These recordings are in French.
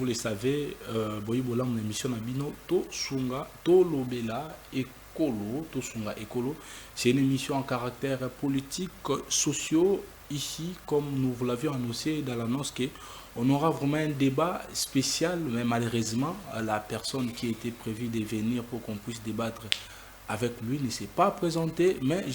le savez, boyibola mon émission Nabino, to sunga, to lobela, ekolo, to sunga ekolo. C'est une émission en caractère politique, sociaux. Ici, comme nous vous l'avions annoncé dans l'annonce, on aura vraiment un débat spécial, mais malheureusement, la personne qui était prévue de venir pour qu'on puisse débattre avec lui ne s'est pas présenté, mais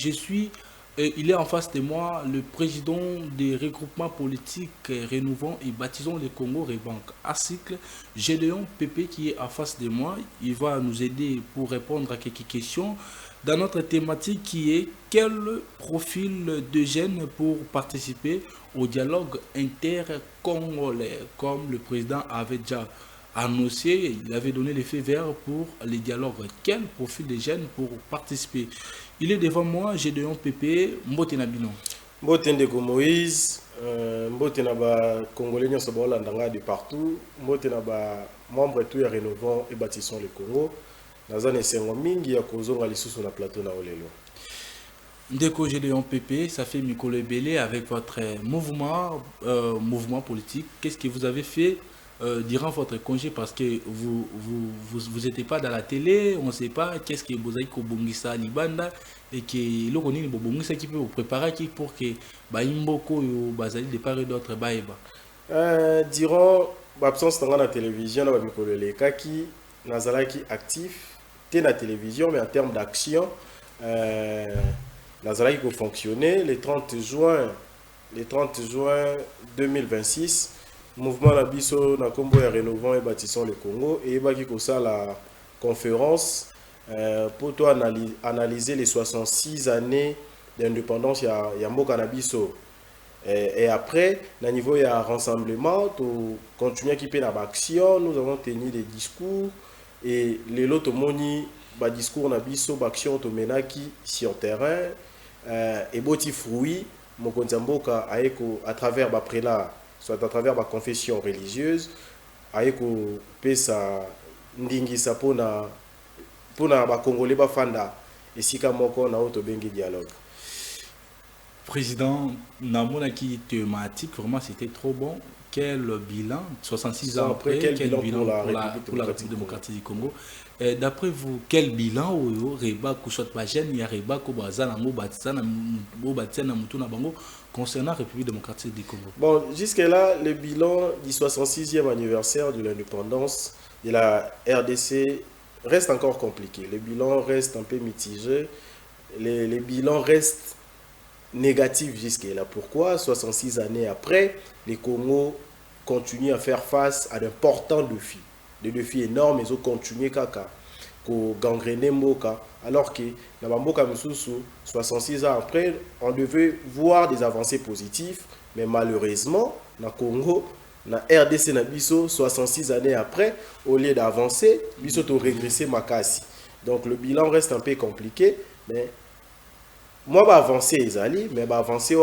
il est en face de moi, le président des regroupements politiques Rénovons et Baptisons le Congo, Rebanque à cycle, Gédéon Pépé qui est en face de moi. Il va nous aider pour répondre à quelques questions dans notre thématique qui est quel profil de jeunes pour participer au dialogue intercongolais, comme le président avait déjà annoncé, il avait donné l'effet vert pour les dialogues. Quel profil de jeunes pour participer? Il est devant moi, Gédéon Pépé, Mbote Nabino. Mbote Ndeko Moïse, Mbote Naba Congolais nyonso baolandanga de partout, Mbote Naba membre tout ya Rénovons et Bâtissons le Congo. Nazane esengo mingi ya kozonga lisusu na plateau na olelo. Ndeko Gédéon Pépé, ça fait Mikolo Ebele avec votre mouvement politique. Qu'est-ce que vous avez fait durant votre congé parce que vous n'étiez pas dans la télé, on ne sait pas qu'est-ce que vous avez kobongisa libanda et que l'oroni bobongisa qui peut vous préparer pour que baimboko yo bazali de part et d'autre baeba. Durant l'absence de la télévision, na Mikolo Lekaki nazalaki actif té na télévision mais en termes d'action nazalaki ko fonctionner le 30 juin 2026. Mouvement na biso na kombo ya Rénovons et Bâtissons le Congo et baki ko ça la conférence pour toi analyser les 66 années d'indépendance ya mboka na biso et après na niveau ya rassemblement to continuer qui pe na action. Nous avons tenu des discours et les loto moni ba discours na biso ba action to menaki sur terrain et boti fruit mokonzi mboka aeko à travers ba prélat soit à travers ma confession religieuse, aiko pesa ndingisa pona ba Congolais ba fanda esika moko na auto bengi dialogue. Président Namona qui thématique vraiment c'était trop bon. Quel bilan 66 ans après, quel bilan pour la République démocratique du Congo. D'après vous, quel bilan au Reba Kouchot Bajen, ya Reba Kobazana Mobatsana Mobatsana Mutuna Bango concernant la République démocratique du Congo? Bon, jusque-là, le bilan du 66e anniversaire de l'indépendance de la RDC reste encore compliqué. Le bilan reste un peu mitigé. Les bilans restent négatifs jusque-là. Pourquoi 66 années après, les Congo continuent à faire face à d'importants défis. Des défis énormes, ils ont continué kaka. Ko gangrener Mboka, alors que dans Mboka Moussoussou, 66 ans après, on devait voir des avancées positives, mais malheureusement, dans Congo, dans RDC Nabiso, 66 années après, au lieu d'avancer, Biso a régressé Makasi. Donc le bilan reste un peu compliqué, mais moi, je vais avancer, mais je vais avancer,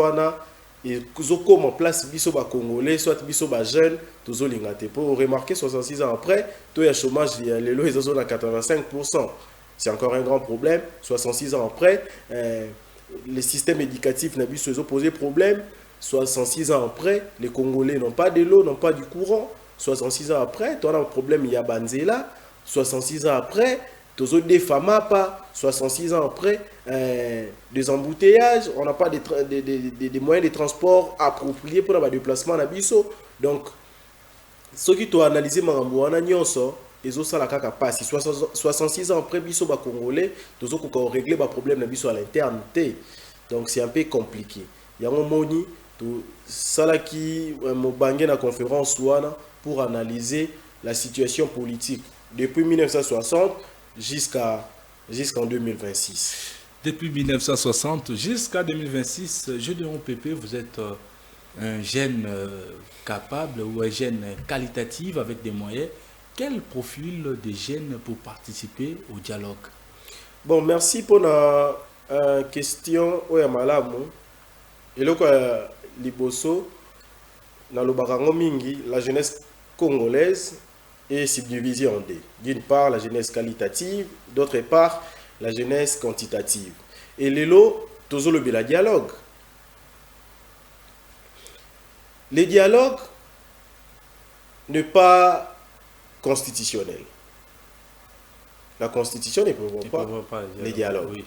et comme en place biso ba Congolais soit biso ba jeune tozo lingate pour remarquer 66 ans après tout le chômage les lots ils sont à 85%. C'est encore un grand problème. 66 ans après le système éducatif n'a biso ils ont posé problème. 66 ans après les Congolais n'ont pas de l'eau, n'ont pas du courant. 66 ans après tu as un problème il y a Banzela. 66 ans après tozo des femmes pas 66 ans après des embouteillages, on n'a pas des moyens de transport appropriés pour le déplacement à biso. Donc ce qui doit analyser Maramboana Nyonso et ça la kaka passe 66 ans après biso ba Congolais tozo ko régler ba problème na biso à l'interne. Donc c'est un peu compliqué. Il y a un moni to sala qui mobange na conférence wana pour analyser la situation politique depuis 1960 jusqu'en 2026. Depuis 1960 jusqu'à 2026, Gédéon Pépé, vous êtes un jeune capable ou un jeune qualitatif avec des moyens. Quel profil de jeunes pour participer au dialogue? Bon, merci pour la question. Oya malamu. Eloko liboso na lobarango mingi, la jeunesse congolaise est subdivisée en deux. D'une part, la jeunesse qualitative, d'autre part, la jeunesse quantitative. Et l'élo, toujours le dialogue. Les dialogues ne pas constitutionnelle. La Constitution ne prévoit pas les dialogues. Oui.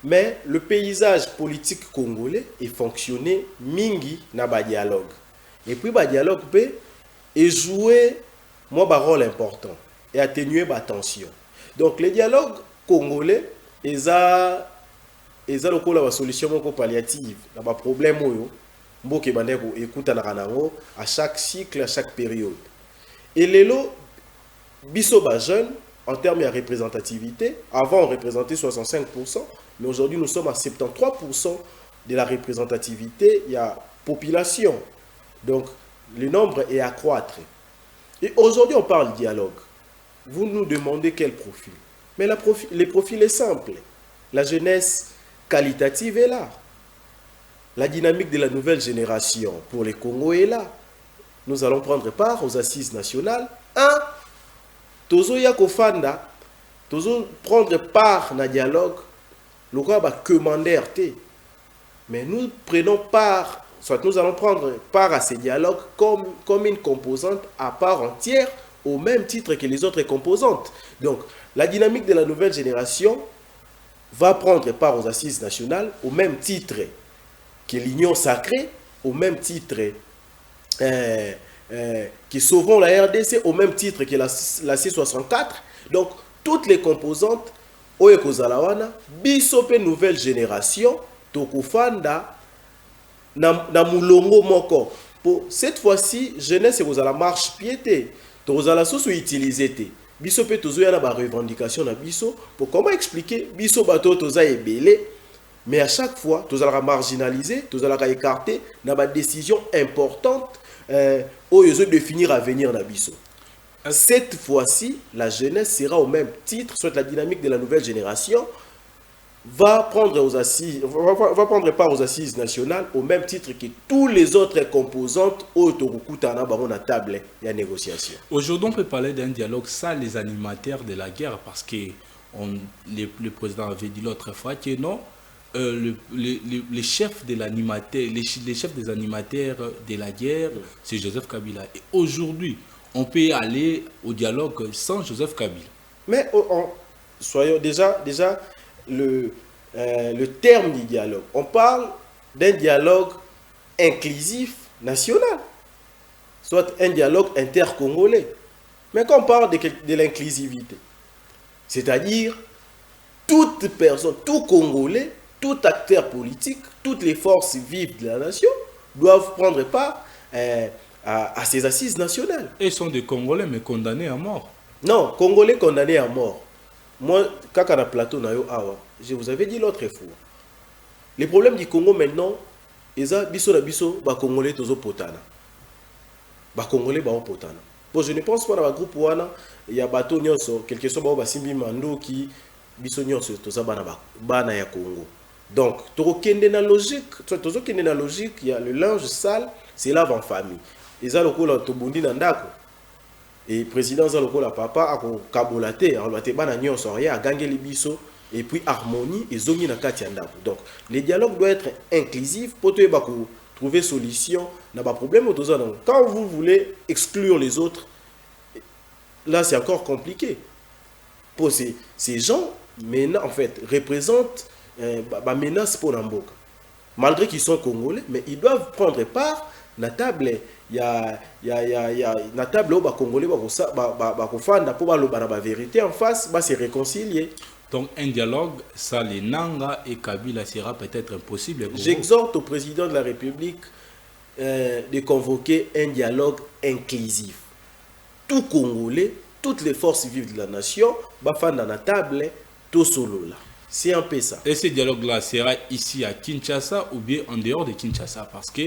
Mais le paysage politique congolais est fonctionné mingi na ba dialogue. Et puis ba dialogue peut jouer un rôle important et atténuer la tension. Donc les dialogues congolais eza lokola ba solution moko palliative na ba problème oyo mboke bandeko écoute na kanango à chaque cycle, à chaque période. Et lelo biso ba jeune en termes de représentativité, avant on représentait 65%, mais aujourd'hui nous sommes à 73% de la représentativité, il y a population. Donc le nombre est à croître. Et aujourd'hui on parle dialogue. Vous nous demandez quel profil. Mais le profil est simple. La jeunesse qualitative est là. La dynamique de la nouvelle génération pour les Congo est là. Nous allons prendre part aux assises nationales. Tozo ya kofanda, tozo prendre part na dialogue, le quoi va commander. Mais nous prenons part, soit nous allons prendre part à ces dialogues comme une composante à part entière, au même titre que les autres composantes. Donc, la dynamique de la nouvelle génération va prendre part aux assises nationales au même titre que l'Union sacrée, au même titre qui sauvons la RDC, au même titre que la C64. Donc, toutes les composantes, Oyekozalawana, Bisope nouvelle génération, Tokufanda, na Moulongo Moko. Pour cette fois-ci, jeunesse et la marche piété, Tozala sous utilisé. Bisope Tozoya na ba revendication na biso. Pour comment expliquer, Biso bato Toza ebele, mais à chaque fois, Tozala marginalisé, Tozala écarté, na ba décision importante. Ils ont définir à venir Nabiso. Cette fois-ci, la jeunesse sera au même titre, soit la dynamique de la nouvelle génération va prendre part aux assises nationales au même titre que tous les autres composantes autoroukutana baron à table et à négociation. Aujourd'hui, on peut parler d'un dialogue sans les animateurs de la guerre parce que le président avait dit l'autre fois que non. Les chefs de l'animateur, les chefs des animateurs de la guerre, c'est Joseph Kabila. Et aujourd'hui, on peut aller au dialogue sans Joseph Kabila. Mais soyons déjà le terme du dialogue. On parle d'un dialogue inclusif national, soit un dialogue intercongolais. Mais quand on parle de l'inclusivité, c'est-à-dire toute personne, tout Congolais, tout acteur politique, toutes les forces vives de la nation doivent prendre part à ces assises nationales. Et ils sont des Congolais, mais condamnés à mort. Non, Congolais condamnés à mort. Moi, quand on a plateau, je vous avais dit l'autre fois. Les problèmes du Congo maintenant, ils ont biso ba Congolais tozo potana. Ba Congolais ba potana. Bon, je ne pense pas dans le groupe wana, il y a bateau nyonso, quelque chose ba simbi mando qui biso nyonso toza bana ya Congo. Donc, il y a une logique, il y a le linge sale, c'est lave en famille. Et ça, le président Zaloko papa a kabolaté, a gagné les biso, et puis harmonie, et zongi na kati andako. Donc, les dialogues doivent être inclusifs pour trouver solution. N'a pas problème. Quand vous voulez exclure les autres, là, c'est encore compliqué. Pour ces gens, maintenant, en fait, représentent menace pour l'Amboka. Malgré qu'ils sont congolais, mais ils doivent prendre part à la table. Il y a la table où les Congolais vont la vérité en face, se réconcilier. Donc un dialogue, ça les Nanga et Kabila sera peut-être impossible. J'exhorte au président de la République de convoquer un dialogue inclusif. Tout Congolais, toutes les forces vives de la nation, vont dans la table, tout solo là. C'est un peu ça. Et ce dialogue-là sera ici à Kinshasa ou bien en dehors de Kinshasa? Parce que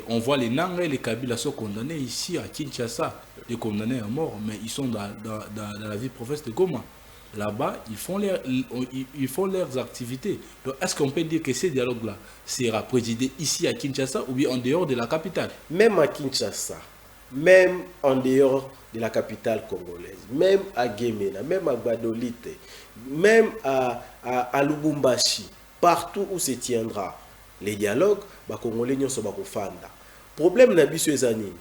on voit les Nanga et les Kabila sont condamnés ici à Kinshasa, les condamnés à mort, mais ils sont dans la vie province de Goma. Là-bas, ils font leurs activités. Donc, est-ce qu'on peut dire que ce dialogue-là sera présidé ici à Kinshasa ou bien en dehors de la capitale? Même à Kinshasa, même en dehors de la capitale congolaise, même à Gemena, même à Badolite, même à Lubumbashi, partout où se tiendra les dialogues, les Congolais ne sont pas fanda. Problème n'a biso ezani.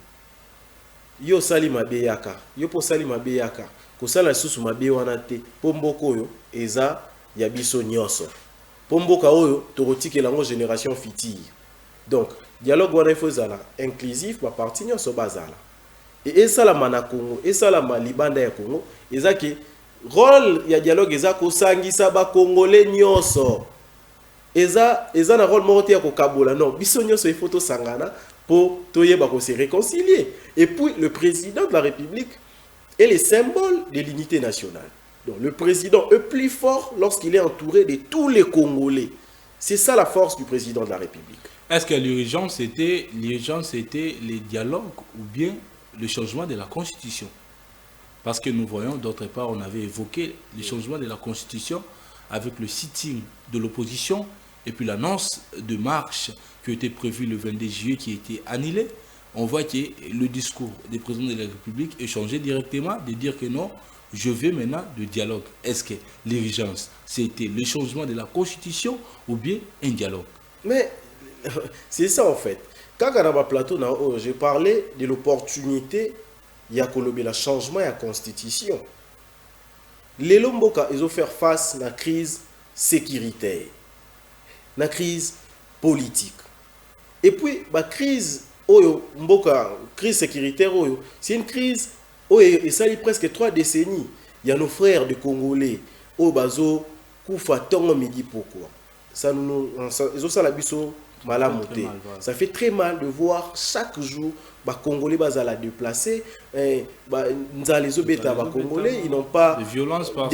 yo sali mabe yaka yo po sali mabe yaka ko sala susu mabe wana te po mboka oyo eza ya biso nyonso po mboka oyo tokotikela ngo génération fitille. Donc dialogue wana ifo ezala inclusif ba parti nyonso bazala et esalama na Congo esalama libanda ya Congo ezaki rôle ya dialogue eza kosangisa ba congolais nyonso eza na rôle moko te ya kokabola non biso nyonso ifo tosangana pour toyeba ko se réconcilier. Et puis le président de la République est le symbole de l'unité nationale. Donc le président est plus fort lorsqu'il est entouré de tous les Congolais. C'est ça la force du président de la République. Est-ce que l'urgence était les dialogues ou bien le changement de la Constitution? Parce que nous voyons, d'autre part, on avait évoqué le changement de la Constitution avec le sitting de l'opposition et puis l'annonce de marche qui était prévue le 22 juillet qui a été annulée. On voit que le discours des présidents de la République est changé directement de dire que non, je veux maintenant de dialogue. Est-ce que l'urgence, c'était le changement de la Constitution ou bien un dialogue? Mais c'est ça en fait. Quand on a plateau, j'ai parlé de l'opportunité il y a le changement de la Constitution. Les Lomboka, ils ont fait face à la crise sécuritaire, la crise politique. Et puis, la crise sécuritaire, c'est une crise et ça est presque 3 décennies. Il y a nos frères de Congolais, au Bazo, Koufa, Tongo, Midi, pourquoi ça ils ont ça la biso malamonté. Ça fait très mal de voir chaque jour les Congolais bazala déplacés, les Congolais, ils n'ont pas de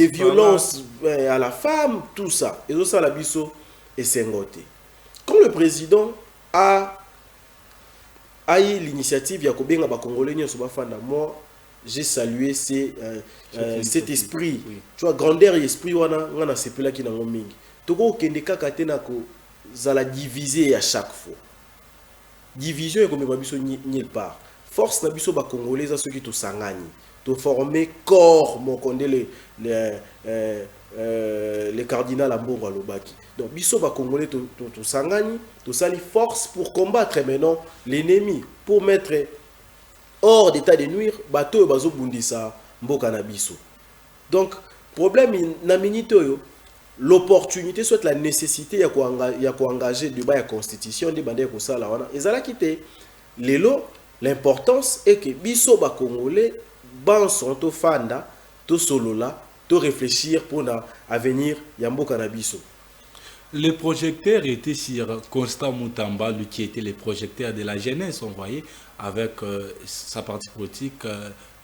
violence à la femme, tout ça. Ils ont ça la biso et Sengoté. Quand le président a eu l'initiative, il y a combien de Congolais qui sont moi, j'ai salué cet esprit. Oui. Tu vois, grandeur et esprit, on a ces là qui n'ont pas. Togo kendeka katena ko zala diviser à chaque fois. Division est comme babiso nulle part. Force na biso ba congolais za ceux qui to sangani. To former corps mon condé les cardinal Ambongo Alobaki. Donc biso ba congolais to sangani, to sali force pour combattre maintenant l'ennemi, pour mettre hors d'état de nuire bateau bazo bundisa mboka na biso. Donc problème na minute yo l'opportunité soit la nécessité ya ko engager débat ya constitution de bande ko sala wana ezala kité lelo l'importance est que biso ba congolais ban son to fanda to solola to réfléchir pour na avenir ya mboka na biso. Les projecteurs étaient sur Constant Moutamba, lui qui était le projecteur de la jeunesse, on voyait, avec sa partie politique,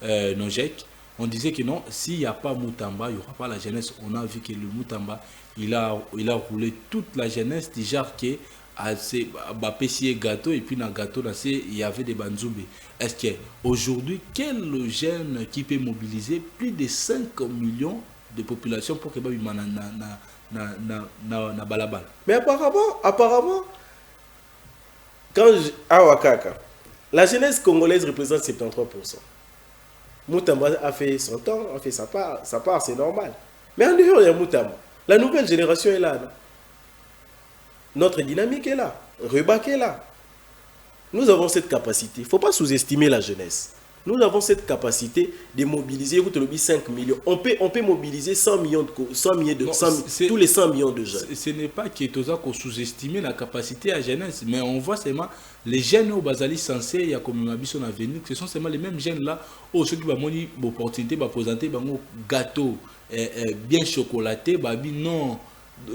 Nojek. On disait que non, s'il n'y a pas Moutamba, il n'y aura pas la jeunesse. On a vu que le Moutamba, il a roulé toute la jeunesse, déjà que Bapessier gâteau, et puis dans le gâteau, il y avait des banzoubé. Est-ce qu'aujourd'hui, quel jeune qui peut mobiliser plus de 5 millions de population pour que na balabal? Mais apparemment, quand Awakaka, la jeunesse congolaise représente 73%. Moutamba a fait son temps, a fait sa part, c'est normal. Mais en dehors, il y a Moutamba. La nouvelle génération est là. Notre dynamique est là. Rebak est là. Nous avons cette capacité. Il ne faut pas sous-estimer la jeunesse. Nous avons cette capacité de mobiliser 5 millions. On peut mobiliser 100 millions tous les 100 millions de jeunes. Ce n'est pas que sous-estimer la capacité à la jeunesse, mais on voit seulement les jeunes au Bazali censés, il y a comme un son avenir, ce sont seulement les mêmes jeunes là, ceux qui vont avoir l'opportunité de présenter un gâteau bien chocolaté, non.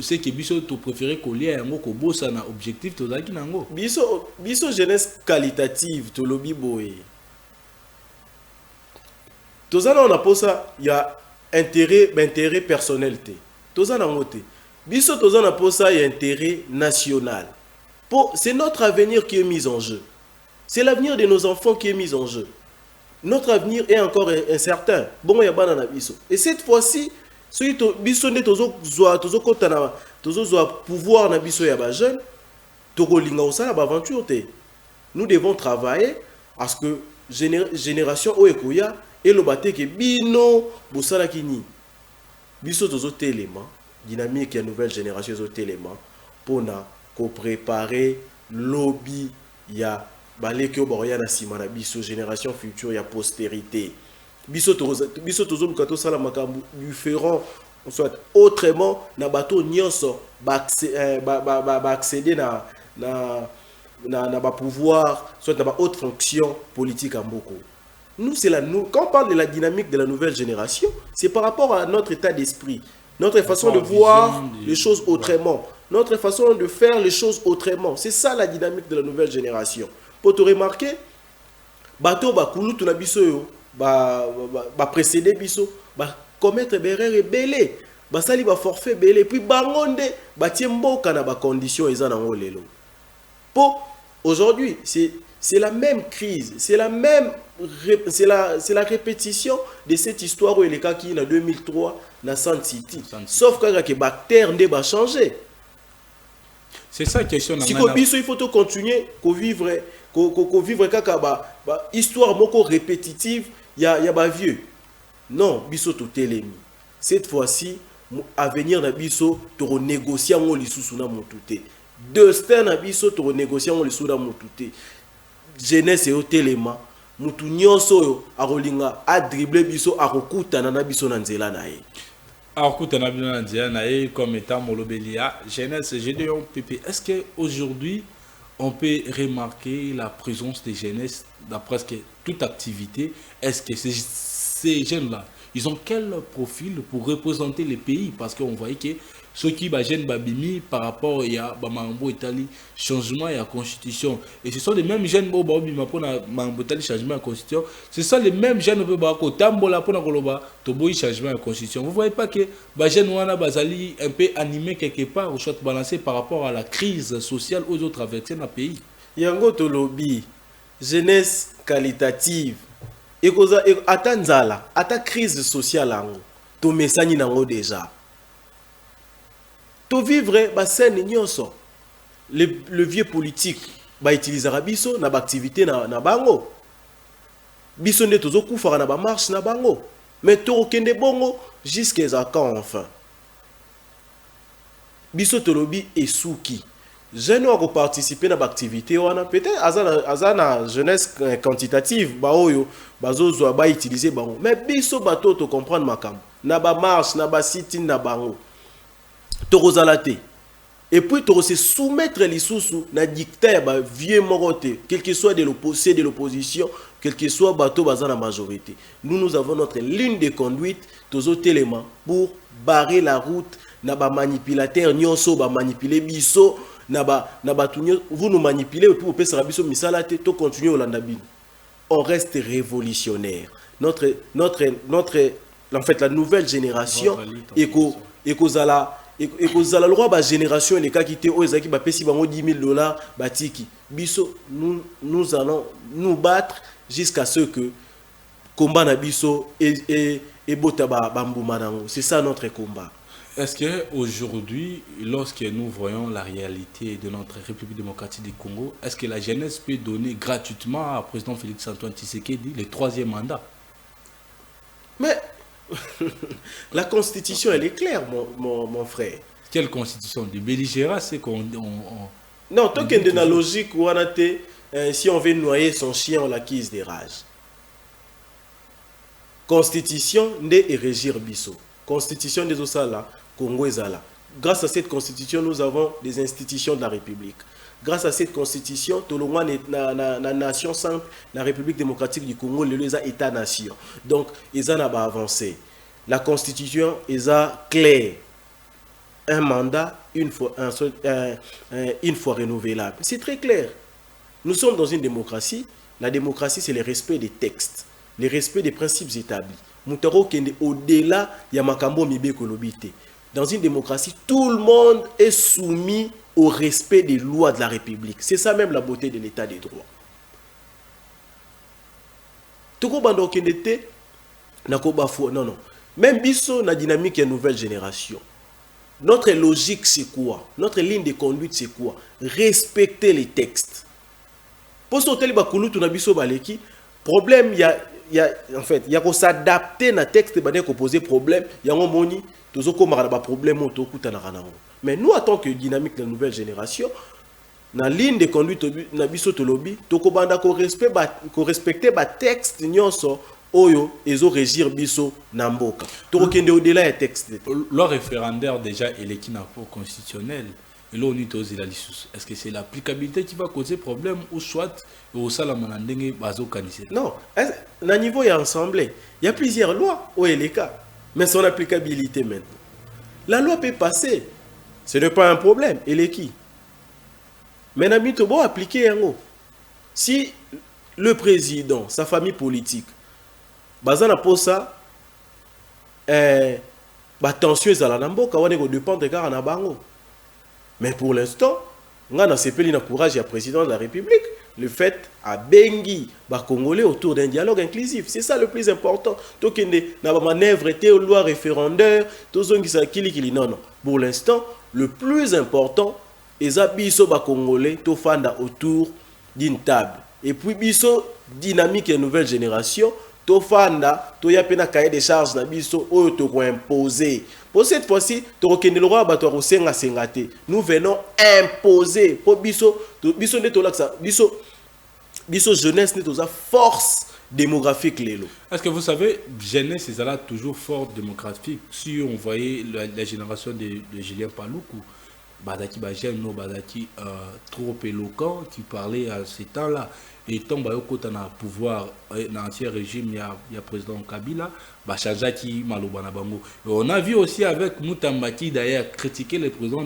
C'est que biso to préféré coller un ko bossa na objectif to zaki nango. Biso jeunesse qualitative to lobi boy. Tozana on a pour ça, il y a intérêt personnel. Tozana ngote. Biso tozana pour ça, il y a intérêt national. C'est notre avenir qui est mis en jeu. C'est l'avenir de nos enfants qui est mis en jeu. Notre avenir est encore incertain. Bon, il y a banana biso. Et cette fois-ci, si biso ne tozo kotana, tozo pouvoir na biso ya ba jeune, toko linga osala ba aventure te. Nous devons travailler à ce que génération oekoya et le bâté que bino bosala kini biso tozo télément dynamique ya nouvelle génération zo télément pour na ko préparer lobby ya baleki oboya na sima na biso génération future ya postérité biso tozo bukato sala makambu différent soit autrement na bato nyonso ba accéder na ba pouvoir soit na ba haute fonction politique en beaucoup. Nous quand on parle de la dynamique de la nouvelle génération, c'est par rapport à notre état d'esprit, notre façon de voir les choses autrement, notre façon de faire les choses autrement. C'est ça la dynamique de la nouvelle génération. Pour te remarquer, bato ba kulu tuna biso yo ba précéder biso ba commettre erreur et belé ba sali ba forfait belé puis bangonde ba tiemboka na ba conditions eza na ngolelo. Pour aujourd'hui, c'est la même crise, c'est la répétition de cette histoire où il est qui en 2003 dans Sun City. Sauf que les bactères ne changé. C'est ça la question. Si il faut continuer à vivre histoire moko répétitive, il y a vieux. Non, biso to telemi. Cette fois-ci, à venir na biso to négocier ngo lisusu na motuté. Destin na biso to négocier ngo lisusu na motuté. Jeunesse et au téléma. Mutu nyonso yo akolinga a dribbler biso akokutana na biso na nzela na ye. Akokutana biso na nzela na ye comme étant molobelia jeunesse Gédéon Pépé. Est-ce que aujourd'hui on peut remarquer la présence des jeunesses dans presque toute activité? Est-ce que ces jeunes-là, ils ont quel profil pour représenter les pays? Parce qu'on voyait que ceux qui gênent Babimi par rapport à Mambo Italie, changement et la constitution. Et ce sont les mêmes jeunes pour Mambo Italie, changement et la constitution. Ce sont les mêmes jeunes pour Tambola pour Nakoloba, Toboy, changement et la constitution. Vous ne voyez pas que les jeunes Wana Bazali un peu animés quelque part, ou soit balancés par rapport à la crise sociale aux autres traversées dans le pays. Yango Tolobi, jeunesse qualitative. Et Atanzala, ata crise sociale, to mesani nango déjà. To vivre ba scène nyonso le vieux politique ba utilisera biso na ba activité na bango biso nde tozo kufara na ba marche na bango mais to kende bongo jusqu'à quand enfin biso tolobi esuki jeune wa ko participer na ba activité wana peut-être azana jeunesse quantitative ba oyo bazozwa ba utiliser bango mais biso bato to comprendre makambo na ba marche na ba sit-in na bango Torozalate. Et puis tu se soumettre les sous na dictat ba vieux moroté, quel que soit de l'opposition, quel que soit bateau bazan la majorité. Nous avons notre ligne de conduite, tous les éléments pour barrer la route na ba manipulateur nyonso ba manipuler biso na ba tunyo vous nous manipulez et puis vous pèsera biso misalate to continuer au landabine. On reste révolutionnaire. En fait la nouvelle génération et que la loi ba génération les cas qui étaient aux qui ba pesi bango $10,000 batiki biso nous allons nous battre jusqu'à ce que combat na biso et bota ba bambumanango. C'est ça notre combat. Est-ce que aujourd'hui, lorsque nous voyons la réalité de notre République démocratique du Congo, est-ce que la jeunesse peut donner gratuitement à président Félix Antoine Tshisekedi le 3e mandat? Mais la constitution, elle est claire, mon frère. Quelle constitution? De belligérant, c'est qu'on... Non, tant qu'il y a une logique où on a été, si on veut noyer son chien, on l'acquise des rages. Constitution de régir biso. Constitution des Osala, Congo Ezala. Grâce à cette constitution, nous avons des institutions de la République. Grâce à cette constitution, tout le monde est la nation simple, la République démocratique du Congo, les États-nations. Donc, ils en ont avancé. La constitution est claire. Un mandat, une fois renouvelable. C'est très clair. Nous sommes dans une démocratie. La démocratie, c'est le respect des textes, le respect des principes établis. Au-delà, il y a Makambo Mibe Kolobité. Dans une démocratie, tout le monde est soumis au respect des lois de la République. C'est ça même la beauté de l'état des droits. Non. Même biso na dynamique et nouvelle génération. Notre logique c'est quoi? Notre ligne de conduite c'est quoi? Respecter les textes. Pour ce hôtel bakulu tu na biso baleki, problème en fait, il y a qu'on s'adapter na texte ba ko poser problème, il y a un moni tozo ko mara ba problème to kutana ranango. Mais nous, en tant que dynamique de la nouvelle génération, na ligne de conduite na biso to lobby toko banda ko respecter ba texte nyonso oyo ezo régir biso na mboka toko kende au-delà ya texte le référendaire déjà il est qui n'a pas constitutionnel et là on est aux est-ce que c'est l'applicabilité qui va causer problème ou soit au salamana ndenge bazo kanise non na niveau ya ensemble il y a plusieurs lois au LK mais son applicabilité maintenant la loi peut passer ce n'est pas un problème elle est qui mais Nami Tobo appliquer yango. Si le président, sa famille politique, bazana posa, tension est à la namboka, on est dépendre de na bango. Mais pour l'instant, on a sepeli na courage à président de la République, le fait à Bengi, ba Congolais autour d'un dialogue inclusif. C'est ça le plus important. Donc il n'a pas manœuvre été loi référendaire, tout ce qui s'accili non non. Pour l'instant, le plus important eza biso ba Congolais to fanda autour d'une table et puis biso dynamique et nouvelle génération to fanda to ya pena cahier des charges na biso oyo to ko imposer pour cette fois-ci to kende le roi ba to senga sengate nous venons imposer pour biso ne to laksa biso jeunesse ne to za force démographique lelo. Est-ce que vous savez jeunesse c'est là toujours forte démographique si on voyait la génération de Julien Paluku Badaki Bajeno, Badaki trop éloquent qui parlait à ce temps-là. Et tant que tu as pouvoir dans l'ancien régime, il y a président Kabila, Bachajaki Malobana Bango. On a vu aussi avec Moutambaki d'ailleurs critiquer le président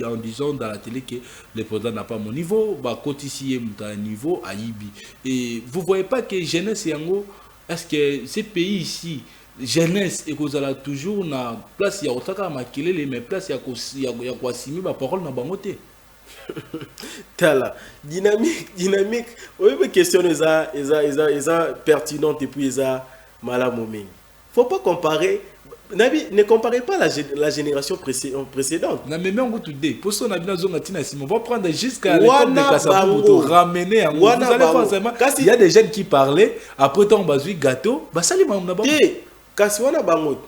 en disant dans la télé que le président n'a pas mon niveau, Kotisi est un niveau à Ibi. Et vous ne voyez pas que jeunesse Yango, est-ce que ces pays ici, jeunesse et que a toujours na place ya otaka makelele mais place ya ko simi ba parole na bangote tala dynamique oui mais question eza pertinente et puis eza malamu mingi faut pas comparer Nabi ne comparez pas la génération précédente na même on tout dé pour ça on a bien zonga tina simo on va prendre jusqu'à l'époque de Kassabou pour ramener vous allez forcément il y a des jeunes qui parlaient après ton bazui gâteau ba sali ba na ba kasi wana bango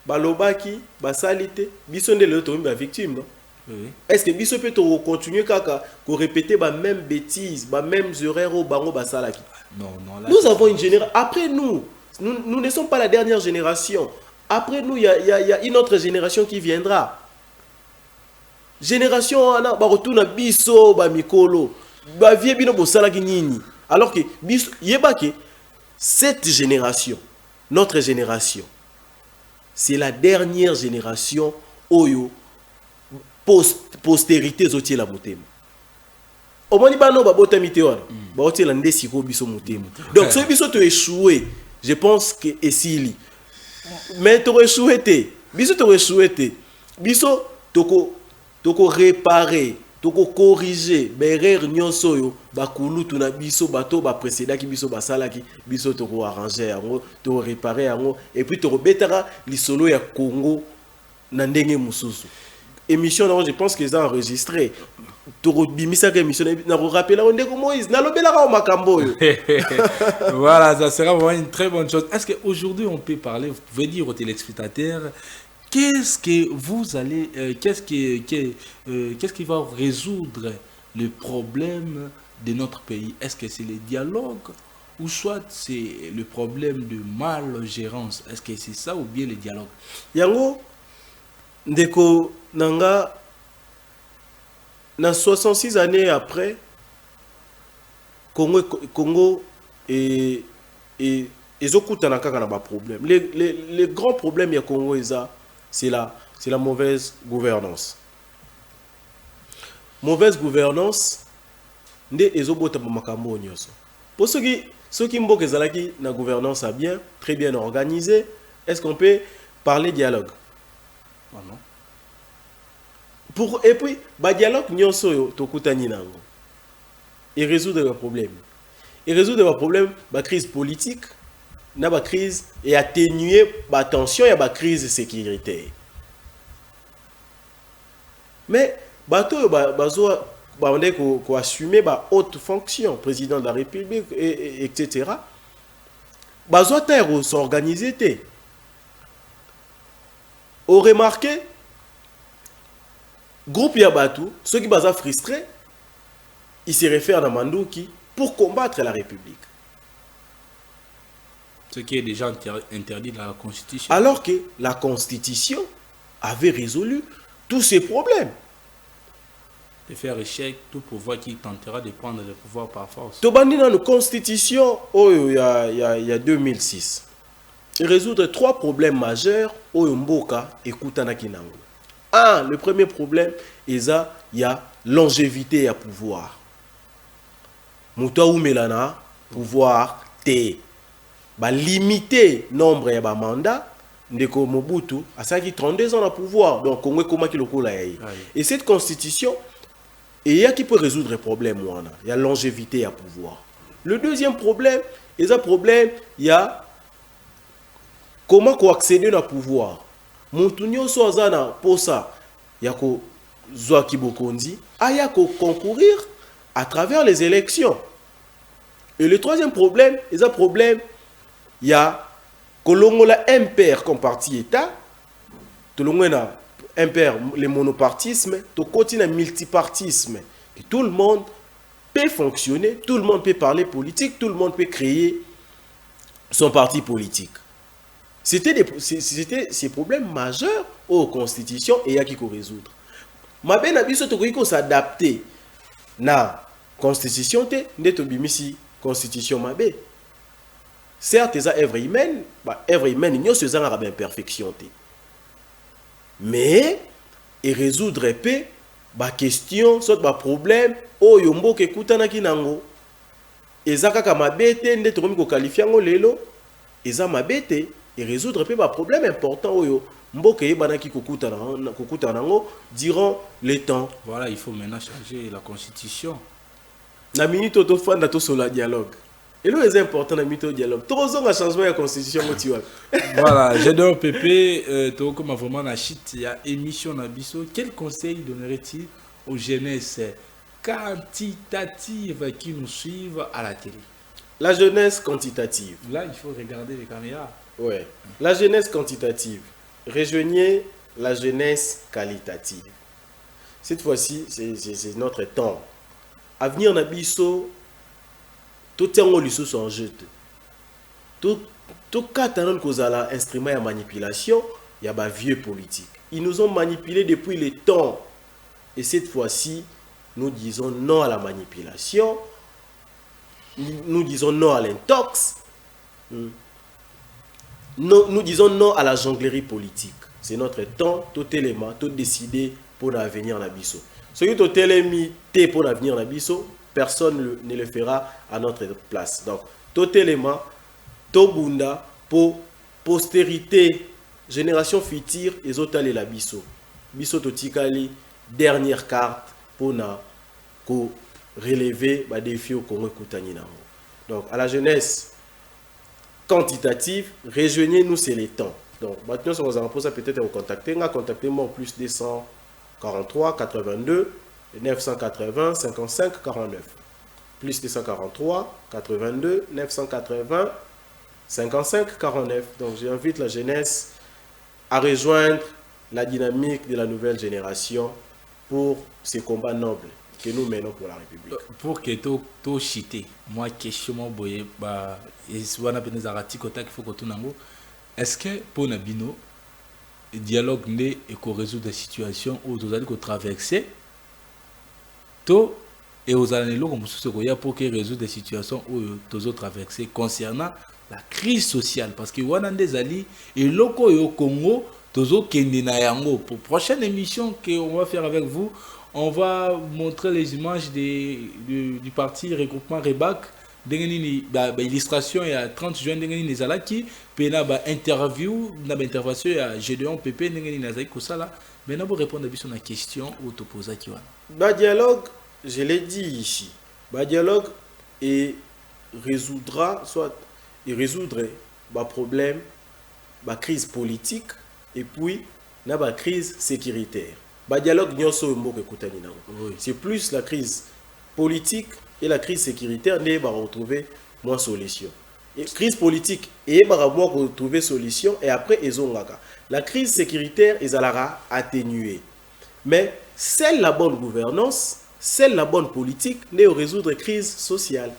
balobaki basalite biso nde le tombe victime non oui. Est-ce que biso peut continuer kaka ko répéter ba même bêtises ba mêmes erreurs au bango basalaki non nous avons une génération après nous ne sommes pas la dernière génération après nous il y a une autre génération qui viendra génération ana ba retourna biso ba mikolo ba vie bino bosalaki nini alors que biso yebake cette génération notre génération, c'est la dernière génération oyo postérité zotie la motema. Au moins ba no ba botamite wana, ba otie la ndesi ko biso motema. Donc so biso to échoué, je pense que esili. Mais to échoué té, biso to échoué té. Biso toko réparer, toko corriger berrer nyonso yo bakulu tuna biso bato ba précédent ki biso basala ki biso toko arranger yango to réparer yango et puis to betara lisolo ya Congo na ndenge mususu émission je pense qu'ils ont enregistré to bimisa ka émission na rappeler on ndeko Moïse na lobela ka makambo yo. Voilà, ça sera vraiment une très bonne chose. Est-ce qu'aujourd'hui on peut parler, vous pouvez dire aux téléspectateurs qu'est-ce que vous allez, qu'est-ce qui va résoudre le problème de notre pays? Est-ce que c'est le dialogue ou soit c'est le problème de mal-gérance? Est-ce que c'est ça ou bien le dialogue? Yango, ndeko nanga, na 66 années après, Congo et ezokutana kaka na ba problème. Les grands problèmes ya Congo c'est la mauvaise gouvernance. Mauvaise gouvernance, nde ezobota ba makambo nyonso. Pour ceux qui mboka ezalaki na gouvernance a bien, très bien organisée, est-ce qu'on peut parler dialogue? Oh non. Et puis, ba dialogue nyonso yo tokutani nango. Et résoudre les problèmes. Et résoudre les problèmes, la crise politique, la crise et atténuer la tension et la crise sécuritaire. Mais, on a assumer la haute fonction, président de la République, etc. Bazo terre s'organiser. On remarqué, groupe Yabatou, ceux qui sont frustrés, il se réfère à Mandouki pour combattre la République. Ce qui est déjà interdit dans la Constitution. Alors que la Constitution avait résolu tous ces problèmes. De faire échec tout pouvoir qui tentera de prendre le pouvoir par force. Tobandi dans la Constitution, il y a 2006. Et résoudre 3 problèmes majeurs au Mboka et Koutanaki Nango. Le premier problème, il y a longévité à pouvoir. Mouta ou Melana, pouvoir T. Limiter nombre de mandats. Ndeko Mobutu a 32 ans de pouvoir. Donc, Congo comment qui le coule. Et cette constitution, il y a qui peut résoudre les problèmes. Il y a longévité à pouvoir. Le deuxième problème, il y a comment accéder au pouvoir. Montunyo Soazana, pour ça, il y a ko Zoaki Bokondi, il y a concourir à travers les élections. Et le troisième problème, il y a Kolongola impair comme parti État, Tolongona impair le monopartisme, to continue le multipartisme. Et tout le monde peut fonctionner, tout le monde peut parler politique, tout le monde peut créer son parti politique. C'était ces problèmes majeurs aux constitutions et il y a qui faut résoudre. Ma ben abiso to ko s'adapter na constitution te ndeto bimisi constitution mabe. Certes, c'est œuvre humaine, il y a ce genre d'imperfection. Mais, il résoudre la question, soit le problème, oh yombo ke kutana kinango. Ezaka kamabete, ndeto komi ko qualifiango lelo, eza mabete, et résoudre le problème important oyo mboke banaki kokutana nango durant les temps. Voilà, il faut maintenant changer la constitution. Na minute auto fanda to sur la dialogue. Et là, c'est important dans le dialogue. Tout le monde a changé la constitution. Voilà, Gédéon Pépé, comme vraiment la chute, il y a émission Nabiso. Quel conseil donnerait-il aux jeunesses quantitatives qui nous suivent à la télé? La jeunesse quantitative. Là, il faut regarder les caméras. Ouais. La jeunesse quantitative. Rejoignez la jeunesse qualitative. Cette fois-ci, c'est notre temps. Avenir Nabiso. Tout est en jeu. Tout cas, instrument de manipulation, il y a des vieux politiques. Ils nous ont manipulés depuis le temps. Et cette fois-ci, nous disons non à la manipulation. Nous disons non à l'intox. Nous disons non à la jonglerie politique. C'est notre temps, tout élément, tout décidé pour l'avenir Nabiso. Ce qui est tout élément pour l'avenir Nabiso, personne ne le fera à notre place. Donc, tout élément, tout bunda pour postérité, génération future, et autres les la biso. Biso totikali, dernière carte pour relever les défis au Congo Koutani. Donc, à la jeunesse quantitative, rejoignez-nous, c'est le temps. Donc, maintenant, si vous avez peut-être vous contacter, contactez-moi au plus 243 82 980 55 49. Plus 243 82 980 55 49. Donc j'invite la jeunesse à rejoindre la dynamique de la nouvelle génération pour ces combats nobles que nous menons pour la République. Pour que tu chité, moi question boye ba eswana peneza ratikota qu'il faut que tu nango. Est-ce que pour Nabino dialogue né et qu'on résout des situations où vous allez traverser to et aux années comme ce qu'il y a pour que résoudre des situations où vous traversé concernant la crise sociale parce que on a des alliés et loko au Congo tozo kendina yango. Pour prochaine émission que on va faire avec vous, on va montrer les images du parti regroupement Rebac. Illustration il y a 30 juin les alaki pena ba interview na ba intervention ya Gédéon Pépé ndengeni nazaki kosala mais na pour répondre à la question ou te poser qui wana ba dialogue je l'ai dit ici ba dialogue et résoudra soit et résoudre ba problème ba crise politique et puis na ba crise sécuritaire ba dialogue nyonso mboka ekutani nango c'est plus la crise politique et la crise sécuritaire n'est pas retrouver moins solution. Et crise politique et pas retrouver solution et après ils ont la crise sécuritaire ils allera atténuer. Mais c'est la bonne gouvernance seule la bonne politique n'est résoudre la crise sociale.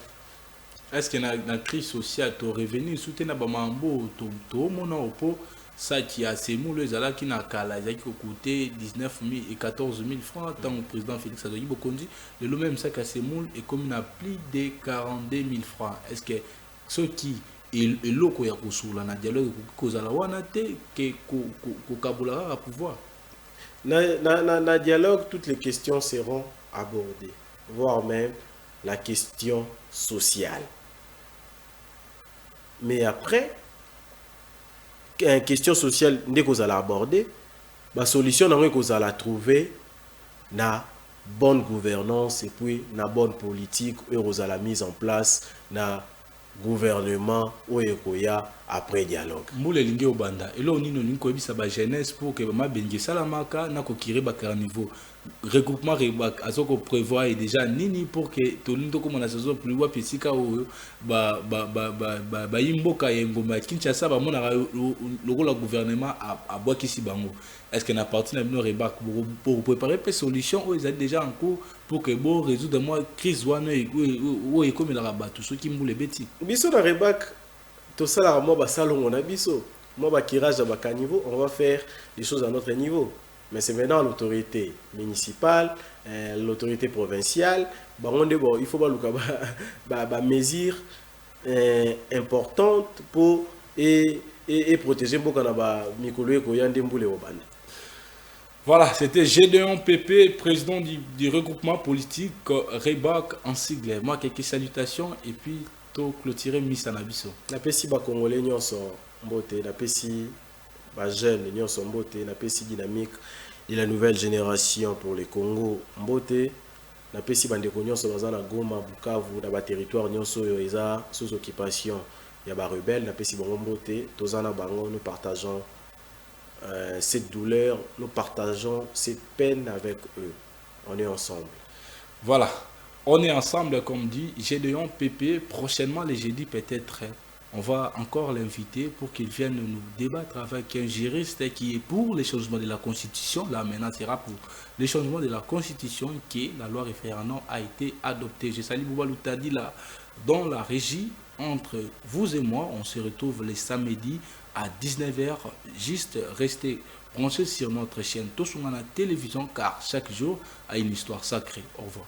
Est-ce que la crise sociale est revenue soutenir Bamambo, tout mon opo, ça qui a ces moules, là qui n'a qu'à la qui coûté 19 000 et 14 000 francs, tant que le président Félix Adouayi Bokondi, le même sac à ces moules est comme il a plus de 42 000 francs. Est-ce que ceux qui et l'eau qui a reçu la dialogue cause à la wanate que Kabula a pouvoir. Dans dialogue, toutes les questions seront abordées, voire même la question sociale. Mais après, une question sociale, dès qu'on a abordé, la solution qu'on a trouver, na bonne gouvernance et puis na bonne politique, et on a la mise en place na gouvernement ou ekoya après dialogue. Moule lingue obanda. Et là on nino ninko ebisa ba jeunesse pour que ma bengi salamaka na ko kire ba carniveau. Regroupement rebak azoko prévoit déjà nini pour que tolindo comme na saison plus wa pisika o ba imboka yengoma Kinshasa ba mona le la gouvernement a bois kisi bango. Est-ce qu'on a parti na bino rebak pour préparer des solutions ou ils ont déjà en cours pour que bon résoudre moi crise wana ou comme la rabat tout ce qui moule beti. Biso na rebak tout ça là moi ba salon on a biso. Moi ba kirage ba niveau, on va faire des choses à notre niveau. Mais c'est maintenant l'autorité municipale, l'autorité provinciale. Il faut ba mesures importantes pour et protéger beaucoup de. Voilà, c'était Gédéon Pépé, président du regroupement politique Rebak en sigle. Moi, quelques salutations et puis tout clôturer Miss Anabiso. La PSI ba Congolais nyonso mbote, la PSI ba jeune nyonso mbote, la PSI dynamique de la nouvelle génération pour les Congo mbote, la PSI bandeko nyonso baza na Goma, Bukavu, na ba territoire nyonso yo eza sous occupation ya ba rebelle, la PSI bango mbote, tozana bango, nous partageons cette douleur, nous partageons cette peine avec eux. On est ensemble. Voilà, on est ensemble comme dit Gédéon Pépé. Prochainement, les jeudis peut-être, on va encore l'inviter pour qu'il vienne nous débattre avec un juriste qui est pour les changements de la Constitution. Là maintenant, sera pour les changements de la Constitution que la loi référendum a été adoptée. Je salue Bouba Loutadi là dans la régie. Entre vous et moi, on se retrouve les samedis à 19h. Juste restez branchés sur notre chaîne Tosungana Télévision car chaque jour a une histoire sacrée. Au revoir.